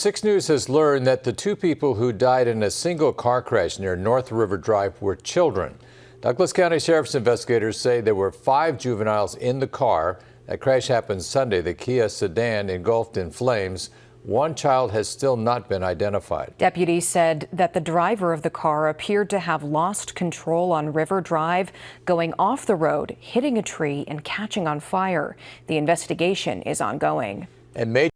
6 News has learned that the 2 people who died in a single car crash near North River Drive were children. Douglas County Sheriff's investigators say there were 5 juveniles in the car. That crash happened Sunday. The Kia sedan engulfed in flames. 1 child has still not been identified. Deputies said that the driver of the car appeared to have lost control on River Drive, going off the road, hitting a tree, and catching on fire. The investigation is ongoing. And